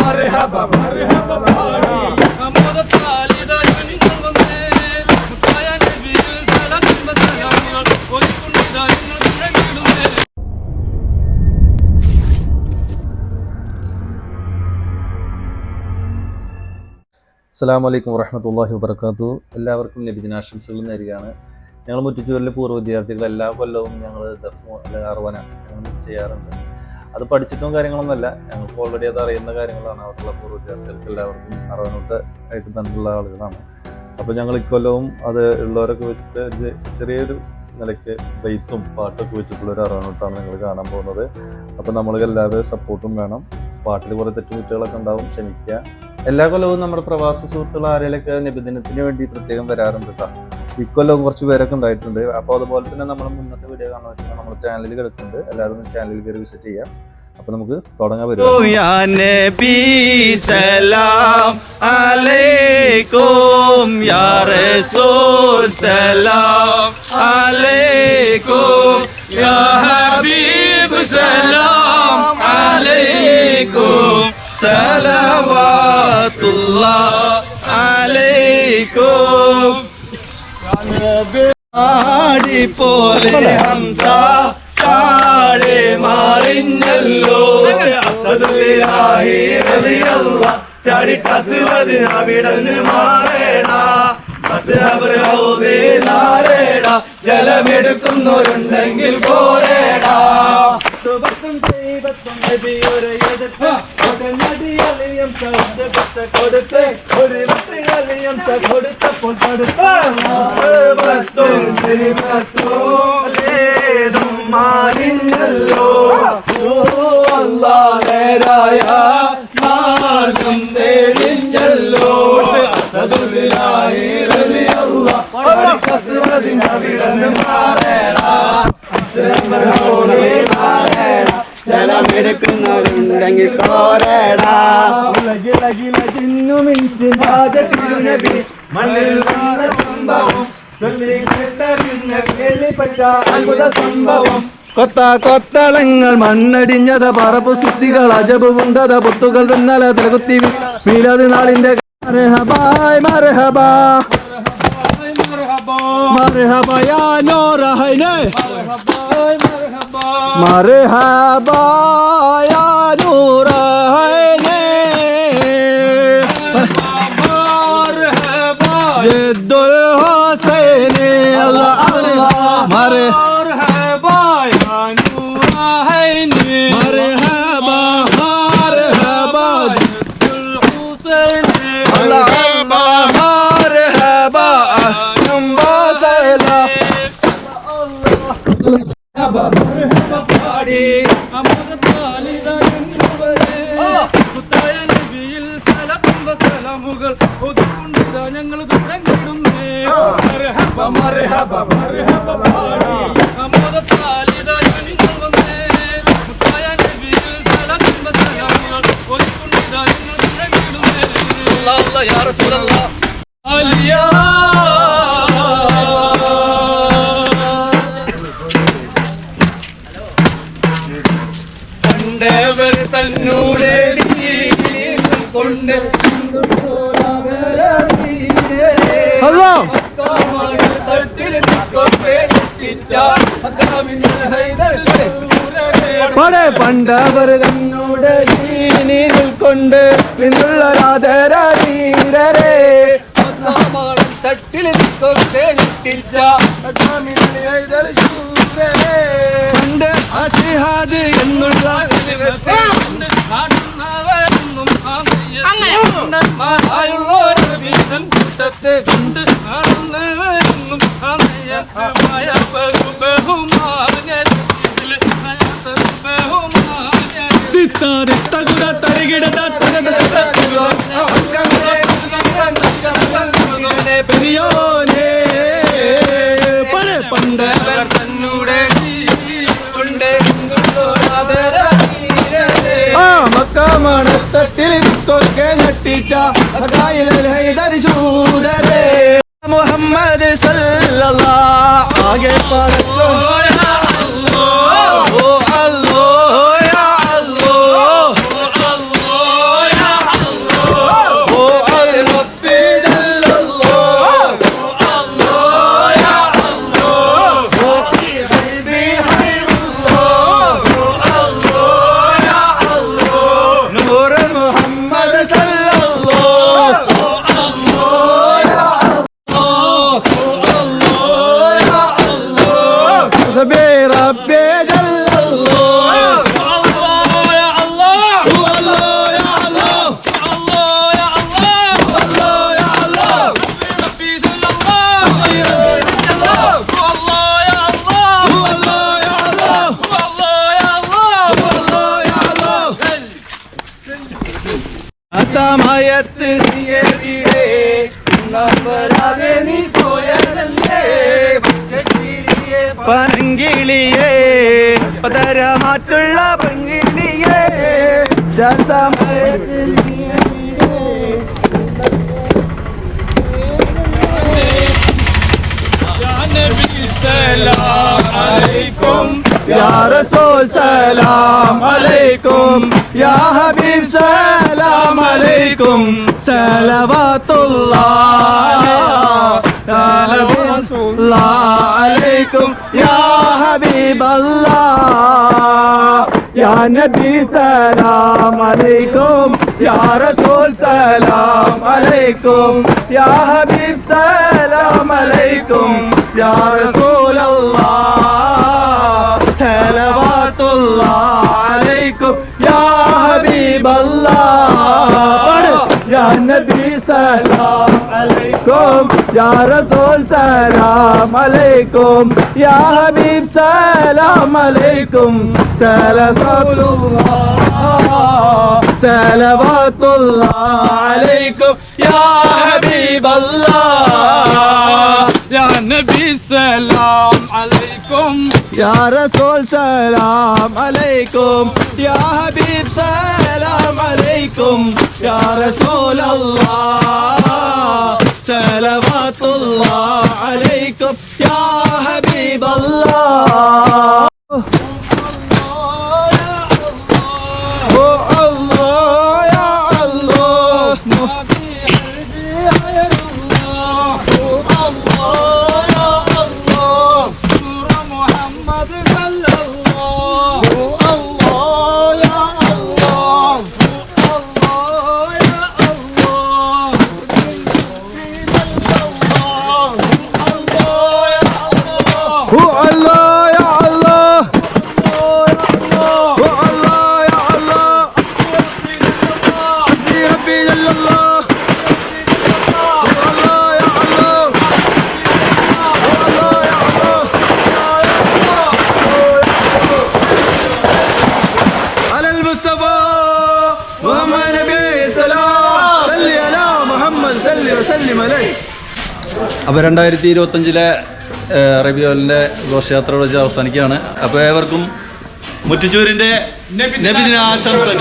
مرحبا مرحبا പാടി അമോദത്താലിതാ ഞങ്ങൾ വന്നേ മുത്തായ നബിയിൽ സലാത്തും സലാമുകൾ ഒലിക്കുന്നിതാ ഞങ്ങൾ തുടങ്ങിടുന്നേ. അസ്സലാമു അലൈക്കും വറഹ്മത്തുള്ളാഹി വബറകാതുഹു. എല്ലാവർക്കും നബിദിനാശംസകൾ നേരുകയാണ്. ഞങ്ങൾ മുറ്റുചൂരിലെ പൂർവ്വ വിദ്യാർത്ഥികൾ എല്ലാ കൊല്ലവും ഞങ്ങൾ ദഫ് അല്ലെങ്കിൽ അർവന ഞങ്ങൾ ചെയ്യാറുണ്ട്. അത് പഠിച്ചിട്ടും കാര്യങ്ങളൊന്നുമല്ല, ഞങ്ങൾക്ക് ഓൾറെഡി അത് അറിയുന്ന കാര്യങ്ങളാണ്. അവർക്കുള്ള പൂർവ്വ വിദ്യാർത്ഥികൾക്ക് എല്ലാവർക്കും അർവനോട്ട് ആയിട്ട് ബന്ധമുള്ള ആളുകളാണ്. അപ്പോൾ ഞങ്ങൾ ഇക്കൊല്ലവും അത് ഉള്ളവരൊക്കെ വെച്ചിട്ട് ചെറിയൊരു നിലയ്ക്ക് ബെയ്ത്തും പാട്ടൊക്കെ വെച്ചിട്ടുള്ളൊരു അർവനോട്ടാണ് നിങ്ങൾ കാണാൻ പോകുന്നത്. അപ്പോൾ നമ്മൾക്ക് എല്ലാവരും സപ്പോർട്ടും വേണം. പാട്ടിൽ കുറേ തെറ്റുകുറ്റങ്ങളൊക്കെ ഉണ്ടാവും, ക്ഷമിക്കുക. എല്ലാ കൊല്ലവും നമ്മുടെ പ്രവാസി സുഹൃത്തുക്കൾ ആരെയൊക്കെ നബിദിനത്തിന് വേണ്ടി പ്രത്യേകം വരാറുണ്ട് കേട്ടോ. ഇക്കൊല്ലവും കുറച്ച് പേരൊക്കെ ഉണ്ടായിട്ടുണ്ട്. അപ്പോൾ അതുപോലെ തന്നെ നമ്മൾ മുന്നത്തെ വീഡിയോ കാണുന്നത് വെച്ചാൽ നമ്മുടെ ചാനലിൽ കിടക്കുന്നുണ്ട്. എല്ലാവരും ചാനലിൽ കയറി വിസിറ്റ് ചെയ്യാം. അപ്പോൾ നമുക്ക് തുടങ്ങാൻ പറ്റും. സലവാത്തുല്ലാഹ് അലൈക്കും ആടി പോലെ ഹംസ താഴെ മാറിഞ്ഞല്ലോ അസദുല്ലാഹി റളിയല്ലാഹ് ചരിട്ട് അസ്വദ് അവിടന്ന് മാറേട ജലമെടുക്കുന്നവരുണ്ടെങ്കിൽ പോരേടാ കൊടുത്ത് ഒരു കൊടുത്തപ്പോൾ കൊടുത്തും മാലിഞ്ഞല്ലോ അല്ലാഹുരായ മാർഗം തേടിഞ്ഞല്ലോ ജലമെടുക്കുന്നവരുണ്ടെങ്കിൽ കോരേടാ മണ്ണിൽ വന്ന സംഭവം അത്ഭുത സംഭവം കൊത്തളങ്ങൾ മണ്ണടിഞ്ഞത പറപ്പ് സൃഷ്ടികൾ അജബ് ഉണ്ടത പൊത്തുകൾ തന്നല തലകുത്തി മീലത് നാളിന്റെ മർഹബായ് മർഹബാ മർഹബാ യാ നൂറ ഹൈനെ മർഹബാ യാ നൂറ ഹൈനെ ജദ്ദുൽ ഹുസൈനി അല്ലാഹ് അല്ലാഹ് മർഹബാ യാ നൂറ ഹൈനെ മർഹബാ മർഹബാ ജദ്ദുൽ ഹുസൈനി അല്ലാഹ് മർഹബാ മർഹബാ പാടി അമോദത്താലിതാ ഞങ്ങൾ വന്നേ മുത്തായ നബിയിൽ സലാത്തും സലാമുകൾ ഒതുക്കൊണ്ടിതാ ഞങ്ങൾ തുടങ്ങിടുന്നേ. മർഹബാ മർഹബാ മർഹബാ പാടി അമോദത്താലിതാ ഞങ്ങൾ വന്നേ മുത്തായ നബിയിൽ സലാത്തും സലാമുകൾ ഒതുക്കൊണ്ടിതാ ഞങ്ങൾ തുടങ്ങിടുന്നേ. അല്ലാഹ് യാ റസൂലല്ലാഹ് അലിയാ തന്നൂടെ കൊണ്ട് പണ്ടവർ തന്നൂടെ കൊണ്ട് നിന്നുള്ളരാധരീരേ തട്ടിൽ അസിഹാദ് എന്നുള്ള കൂട്ടത്തെ കൊണ്ട് കാണുന്നവരെന്നും പെരിയോനെ പണ്ടവർ തന്നൂടെ കൊണ്ട് മക്കാമണത്തട്ടിൽ കൊക്കെ ഞെട്ടിച്ച മുഹമ്മദ് സല്ലല്ലാഹു ആകെ പറച്ചോ യാ അല്ലാഹ് യാ അല്ലാഹ് യാ അസമയത്ത് നീ എവിടെ വരാതെ നീ പോയതല്ലേ പനങ്കിളിയേ പതരമാറ്റുള്ള പങ്കിളിയേ സമയത്ത് നീ सलाम अलैकुम या रसूल सलाम अलैकुम या हबीब सलाम अलैकुम सलवातुल्लाह अलैकुम या हबीब अल्लाह या नबी सलाम अलैकुम या रसूल सलाम अलैकुम या हबीब सलाम अलैकुम या रसूल अल्लाह सलवातुल्लाह अलैकुम या हबीब अल्लाह या नबी सलाम अलैकुम या रसूल सलाम अलैकुम या हबीब सलाम अलैकुम सलवातुल्लाह अलैकुम या हबीब अल्लाह या नबी सलाम अलैकुम या रसूल सलाम अलैकुम या हबीब सलाम अलैकुम या रसूल अल्लाह सलवातुल्लाह अलैकुम या हबीब अल्लाह അപ്പോൾ 2025 റബിയോലിൻ്റെ ഘോഷയാത്ര വെച്ച് അവസാനിക്കുകയാണ്. അപ്പോൾ ഏവർക്കും മുറ്റുചൂരിൻ്റെ നബിദിന ആശംസകൾ.